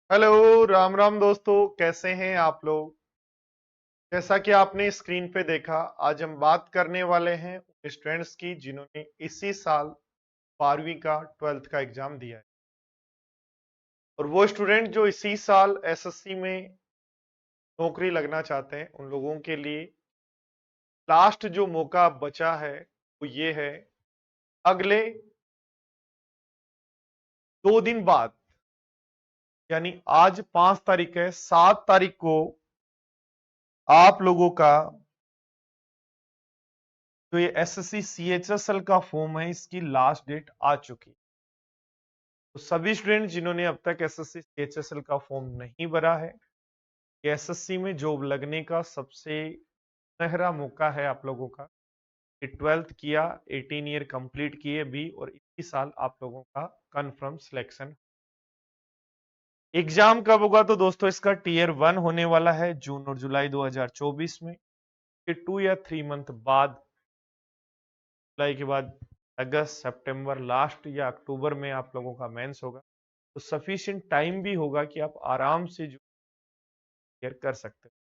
Hello, Ram Ram दोस्तों, कैसे हैं आप लोग। जैसा कि आपने स्क्रीन पे देखा, आज हम बात करने वाले हैं उन स्टूडेंट्स की जिन्होंने इसी साल 12वीं का 12th का एग्जाम दिया है। और वो स्टूडेंट जो इसी साल एसएससी में नौकरी लगना चाहते हैं, उन लोगों के लिए लास्ट जो मौका बचा है वो ये है। अगले 2 दिन बाद, यानी आज 5 तारीख है, 7 तारीख को आप लोगों का जो ये एसएससी सीएचएसएल का फॉर्म है, इसकी लास्ट डेट आ चुकी है। तो सभी स्टूडेंट जिन्होंने अब तक एसएससी सीएचएसएल का फॉर्म नहीं भरा है, ये एसएससी में जॉब लगने का सबसे सुनहरा मौका है आप लोगों का। ये 12th किया, 18 ईयर कंप्लीट किए भी, और इसी साल आप लोगों का कंफर्म सिलेक्शन। एग्जाम कब होगा? तो दोस्तों इसका टीयर 1 होने वाला है जून और जुलाई 2024 में। फिर 2 या 3 मंथ बाद, जुलाई के बाद अगस्त, सितंबर लास्ट या अक्टूबर में आप लोगों का मेंस होगा। तो सफिशिएंट टाइम भी होगा कि आप आराम से जो क्लियर कर सकते हैं।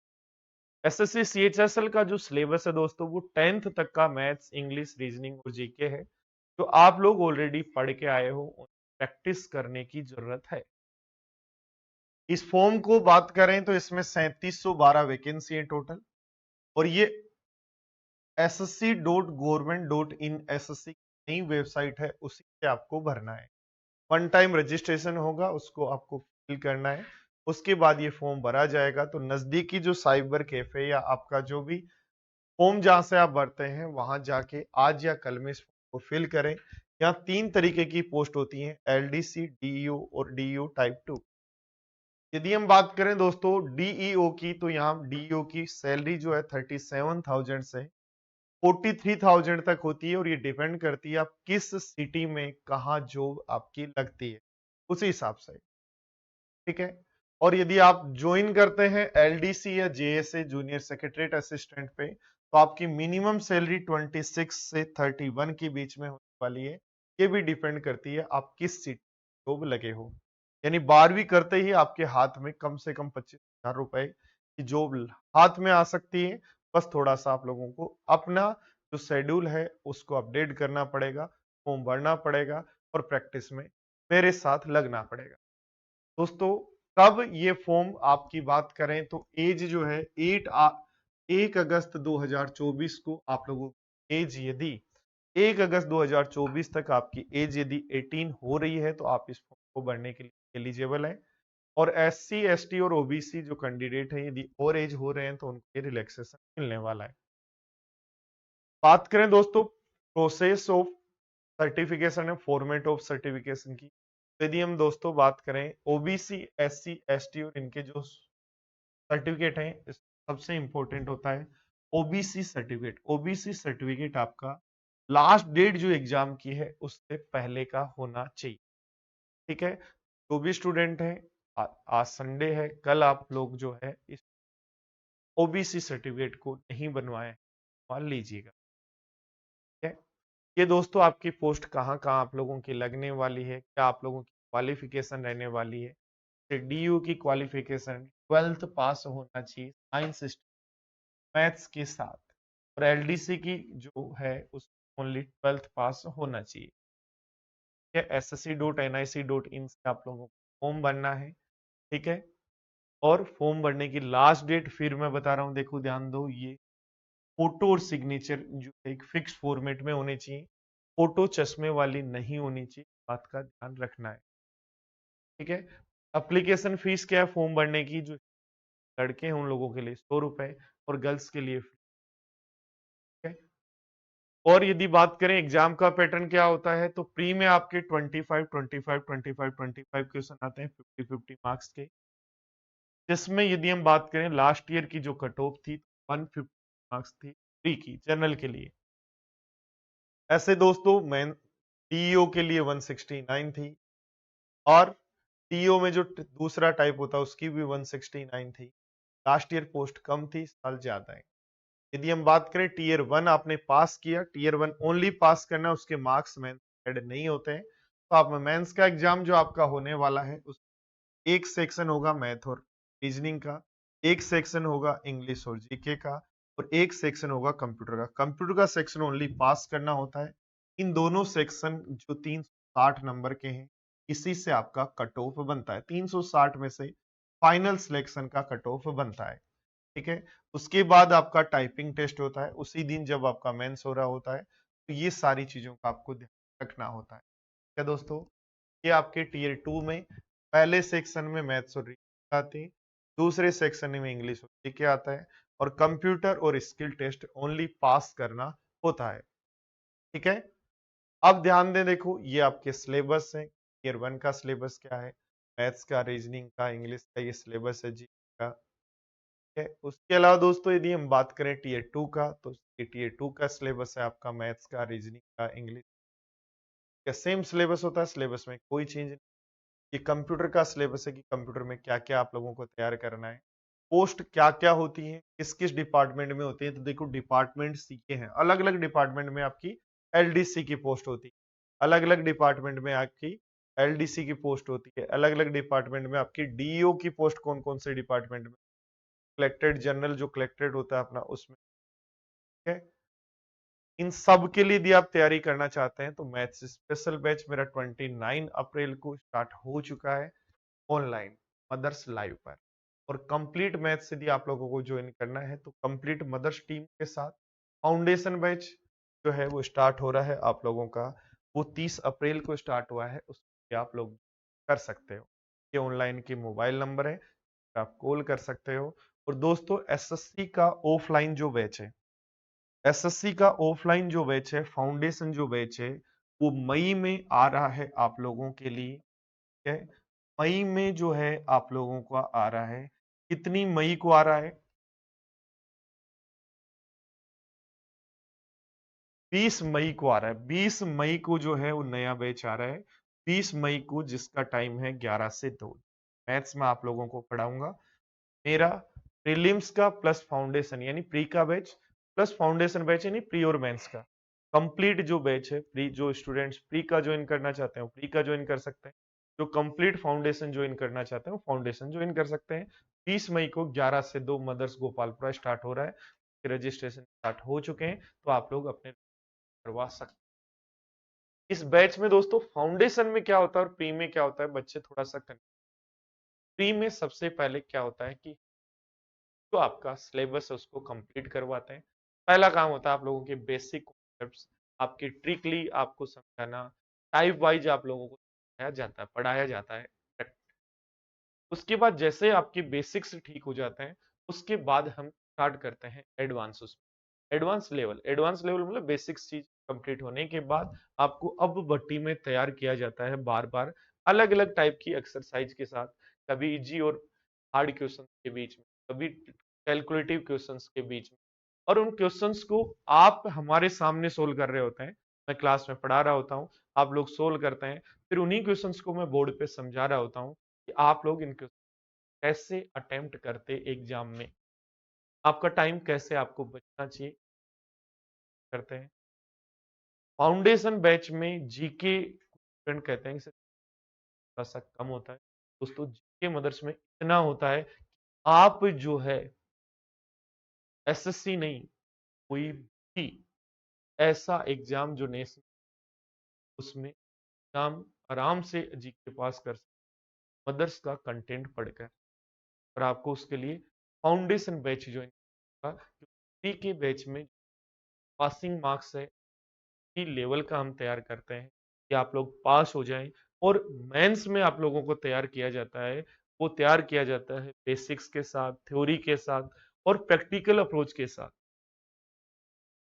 एसएससी सीएचएसएल का जो सिलेबस है दोस्तों, वो 10th तक का मैथ्स, इंग्लिश, रीजनिंग और जीके है, जो आप लोग ऑलरेडी पढ़ के आए हो। प्रैक्टिस करने की जरूरत है। इस फॉर्म को बात करें तो इसमें 3712 वैकेंसी है टोटल। और ये ssc.government.in एसएससी की नई वेबसाइट है, उसी से आपको भरना है। 1 टाइम रजिस्ट्रेशन होगा, उसको आपको फिल करना है। उसके बाद ये फॉर्म भरा जाएगा। तो नजदीकी जो साइबर कैफे या आपका जो भी फॉर्म जहां से आप भरते हैं, वहां जाके आज या कल में इस फॉर्म को फिल करें। यहाँ 3 तरीके की पोस्ट होती हैं, एलडीसी, डीईओ और डीईओ टाइप 2। यदि हम बात करें दोस्तों डीईओ की, तो यहाँ डीईओ की सैलरी जो है 37,000 से 43,000 तक होती है। और ये डिपेंड करती है आप किस सिटी में कहाँ जॉब आपकी लगती है, उसी हिसाब से। ठीक है। और यदि आप ज्वाइन करते हैं एलडीसी या जेएसए, जूनियर सेक्रेटरीट असिस्टेंट पे, तो आपकी मिनिमम सैलरी 26 से 31 के बीच में होने वाली है। ये भी डिपेंड करती है आप किस सिटी जॉब लगे हो। यानी 12वीं करते ही आपके हाथ में कम से कम 25,000 रुपए की जॉब हाथ में आ सकती है। बस थोड़ा सा आप लोगों को अपना जो शेड्यूल है उसको अपडेट करना पड़ेगा, फॉर्म भरना पड़ेगा और प्रैक्टिस में मेरे साथ लगना पड़ेगा। दोस्तों कब ये फॉर्म आपकी बात करें तो एज जो है 1 अगस्त 2024 को आप लोगों की एज, यदि 1 अगस्त 2024 तक आपकी एज यदि 18 हो रही है, तो आप इस फॉर्म को भरने के लिए एलिजिबल हैं। और एससी, एसटी और ओबीसी जो कैंडिडेट है, यदि और एज हो रहे हैं, तो उनको रिलैक्सेशन मिलने वाला है। बात करें दोस्तों प्रोसेस ऑफ सर्टिफिकेशन है, फॉर्मेट ऑफ सर्टिफिकेशन की। यदि हम दोस्तों बात करें ओबीसी, एससी, एसटी और इनके जो सर्टिफिकेट हैं, सबसे इंपॉर्टेंट होता है ओबीसी सर्टिफिकेट। ओबीसी सर्टिफिकेट आपका लास्ट डेट जो एग्जाम की है उससे पहले का होना चाहिए। ठीक है। जो भी स्टूडेंट है, आज संडे है, कल आप लोग जो है इस ओबीसी सर्टिफिकेट को नहीं बनवाए, मान लीजिएगा। ठीक है। ये दोस्तों आपकी पोस्ट कहाँ कहाँ आप लोगों की लगने वाली है, क्या आप लोगों की क्वालिफिकेशन रहने वाली है। डीयू की क्वालिफिकेशन 12th पास होना चाहिए साइंस मैथ्स के साथ। और एलडीसी की जो है उस ओनली 12th पास होना चाहिए। ssc.nic.in से आप लोगों को फॉर्म भरना है। ठीक है। और फॉर्म भरने की लास्ट डेट फिर मैं बता रहा हूँ, देखो ध्यान दो, ये फोटो और सिग्नेचर जो एक फिक्स फॉर्मेट में होने चाहिए। फोटो चश्मे वाली नहीं होनी चाहिए, बात का ध्यान रखना है। ठीक है। एप्लीकेशन फीस क्या है फॉर्म भरने की? जो लड़के हैं उन लोगों के लिए 100 रुपए और गर्ल्स के लिए free है। और यदि बात करें एग्जाम का पैटर्न क्या होता है, तो प्री में आपके 25 क्वेश्चन आते हैं 50-50 मार्क्स के, जिसमें यदि हम बात करें लास्ट ईयर की जो कट ऑफ थी 150 मार्क्स थी प्री की जनरल के लिए। ऐसे दोस्तों मैं टीईओ के लिए 169 थी, और टीईओ में जो दूसरा टाइप होता है उसकी भी 169 थी। लास्ट ईयर पोस्ट कम थी, साल ज्यादा है। यदि हम बात करें टीयर 1 आपने पास किया, टीयर 1 ओनली पास करना, उसके मार्क्स मेंस ऐड नहीं होते हैं। तो आप मेंस का एग्जाम जो आपका होने वाला है उस एक सेक्शन होगा मैथ और रीजनिंग का, एक सेक्शन होगा इंग्लिश और जीके का, और एक सेक्शन होगा कंप्यूटर का। कंप्यूटर का सेक्शन ओनली पास करना होता है। इन दोनों सेक्शन जो 360 नंबर के हैं, इसी से आपका कट ऑफ बनता है। 360 में से फाइनल सिलेक्शन का कट ऑफ बनता है। ठीक है, उसके बाद आपका टाइपिंग टेस्ट होता है उसी दिन जब आपका मेंस हो रहा होता है। तो ये सारी चीजों का आपको ध्यान रखना होता है। क्या दोस्तों, ये आपके टीयर 2 में पहले सेक्शन में मैथ्स और रीजनिंग आती है, दूसरे सेक्शन में इंग्लिश और जीके आता है, और कंप्यूटर और स्किल टेस्ट ओनली पास करना होता है। ठीक है, अब ध्यान दें, देखो ये आपके सिलेबस है। टीयर 1 का सिलेबस क्या है, मैथ्स का, रीजनिंग का, इंग्लिश का, ये सिलेबस है जी का। ठीक है, उसके अलावा दोस्तों यदि हम बात करें टीयर 2 का, तो ये टीयर 2 का सिलेबस है आपका मैथ्स का, रीजनिंग का, इंग्लिश का, सेम सिलेबस होता है, सिलेबस में कोई चेंज। ये कंप्यूटर का सिलेबस है कि कंप्यूटर में क्या क्या आप लोगों को तैयार करना है, पोस्ट क्या क्या होती है, किस किस डिपार्टमेंट में होती है। तो देखो डिपार्टमेंट सीखे हैं, अलग अलग डिपार्टमेंट में आपकी एलडीसी की पोस्ट होती है, अलग अलग डिपार्टमेंट में आपकी एलडीसी की पोस्ट होती है, अलग अलग डिपार्टमेंट में आपकी डीईओ की पोस्ट कौन कौन से डिपार्टमेंट में, कलेक्टेड जनरल जो कलेक्टेड होता है अपना उसमें। ठीक है, इन सब के लिए यदि आप तैयारी करना चाहते हैं तो मैथ्स स्पेशल बैच मेरा 29 अप्रैल को स्टार्ट हो चुका है ऑनलाइन मदर्स लाइव पर। और कंप्लीट मैथ्स यदि आप लोगों को ज्वाइन करना है तो कंप्लीट मदर्स टीम के साथ फाउंडेशन बैच जो है वो स्टार्ट हो रहा है आप लोगों का, वो 30 अप्रैल को स्टार्ट हुआ है, उसमें आप लोग कर सकते हो। ये ऑनलाइन की मोबाइल नंबर है, आप कॉल कर सकते हो। और दोस्तों एसएससी का ऑफलाइन जो बैच है, एसएससी का ऑफलाइन जो बैच है, फाउंडेशन जो बैच है, वो मई में आ रहा है आप लोगों के लिए। ठीक है, मई में जो है आप लोगों का आ रहा है, कितनी मई को आ रहा है, 20 मई को आ रहा है। 20 मई को जो है वो नया बैच आ रहा है, 20 मई को, जिसका टाइम है 11 से 2। मैथ्स में आप लोगों को पढ़ाऊंगा। मेरा प्रीलिम्स का प्लस फाउंडेशन यानी प्री का बैच प्लस फाउंडेशन बैच यानी प्री और मेंस का कंप्लीट जो बैच है। प्री जो स्टूडेंट्स प्री का ज्वाइन करना चाहते हैं वो प्री का ज्वाइन कर सकते हैं, जो कंप्लीट फाउंडेशन ज्वाइन करना चाहते हैं वो फाउंडेशन ज्वाइन कर सकते हैं। 20 मई को 11 से 2 मदर्स गोपालपुरा स्टार्ट हो रहा है, रजिस्ट्रेशन स्टार्ट हो चुके हैं, तो आप लोग अपने करवा सकते हैं। इस बैच में दोस्तों फाउंडेशन में क्या होता है और प्री में क्या होता है, बच्चे थोड़ा सा प्री में सबसे पहले क्या होता है कि जो आपका सिलेबस है उसको कंप्लीट करवाते हैं। पहला काम होता है आप लोगों के बेसिक कॉन्सेप्ट्स, आपकी ट्रिकली आपको समझाना, टाइप वाइज आप लोगों को समझाया जाता है, पढ़ाया जाता है। उसके बाद जैसे आपके बेसिक्स ठीक हो जाते हैं, उसके बाद हम स्टार्ट करते हैं एडवांस। उसमें एडवांस लेवल मतलब बेसिक्स चीज कंप्लीट होने के बाद आपको अब भट्टी में तैयार किया जाता है बार बार, अलग अलग टाइप की एक्सरसाइज के साथ, कभी इजी और हार्ड क्वेश्चन के बीच में, कभी कैलकुलेटिव क्वेश्चंस के बीच में। और उन क्वेश्चंस को आप हमारे सामने सोल्व कर रहे होते हैं, मैं क्लास में पढ़ा रहा होता हूँ, आप लोग सोल्व करते हैं, फिर उन्हीं क्वेश्चंस को मैं बोर्ड पे समझा रहा होता हूँ कि आप लोग इनको कैसे अटेम्प्ट करते एग्जाम में, आपका टाइम कैसे आपको बचना चाहिए करते हैं। फाउंडेशन बैच में जीके स्टूडेंट कहते हैं कि थोड़ा सा कम होता है। दोस्तों जीके मदर्स में इतना होता है, आप जो है एसएससी नहीं, कोई भी ऐसा एग्जाम जो नेशनल, उसमें एग्जाम आराम से जीके पास कर सकते मदर्स का कंटेंट पढ़कर। और आपको उसके लिए फाउंडेशन बैच ज्वाइन करना के बैच में पासिंग मार्क्स है की लेवल का हम तैयार करते हैं कि आप लोग पास हो जाएं। और मेंस में आप लोगों को तैयार किया जाता है, वो तैयार किया जाता है बेसिक्स के साथ, थ्योरी के साथ और प्रैक्टिकल अप्रोच के साथ।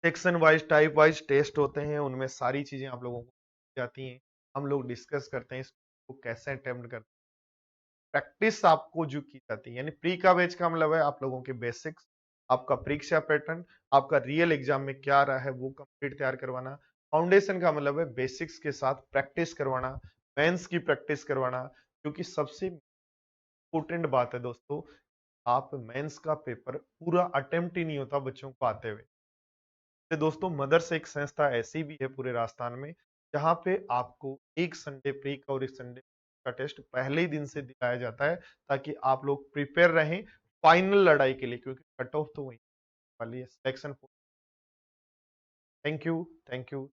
Section wise type wise test होते हैं, उनमें सारी चीजें आप लोगों को जाती हैं, हम लोग डिस्कस करते हैं इसको कैसे अटेम्प्ट करते हैं। प्रैक्टिस आपको जो की जाती है, यानी प्री का बैच का मतलब है आप लोगों के बेसिक्स, आपका परीक्षा पैटर्न, आपका रियल एग्जाम में क्या आ रहा है वो कंप्लीट तैयार करवाना। फाउंडेशन का मतलब है बेसिक्स के साथ प्रैक्टिस करवाना, मेंस की प्रैक्टिस करवाना, क्योंकि सबसे इंपॉर्टेंट बात है दोस्तों, आप मेंस का पेपर पूरा अटेम्प्ट ही नहीं होता बच्चों को आते हुए। तो दोस्तों मदर्स एक संस्था ऐसी भी है पूरे राजस्थान में, जहाँ पे आपको एक संडे प्री का और एक संडे का टेस्ट पहले ही दिन से दिलाया जाता है ताकि आप लोग प्रिपेयर रहें फाइनल लड़ाई के लिए, क्योंकि कट ऑफ तो वही वाली है सिलेक्शन। Thank you.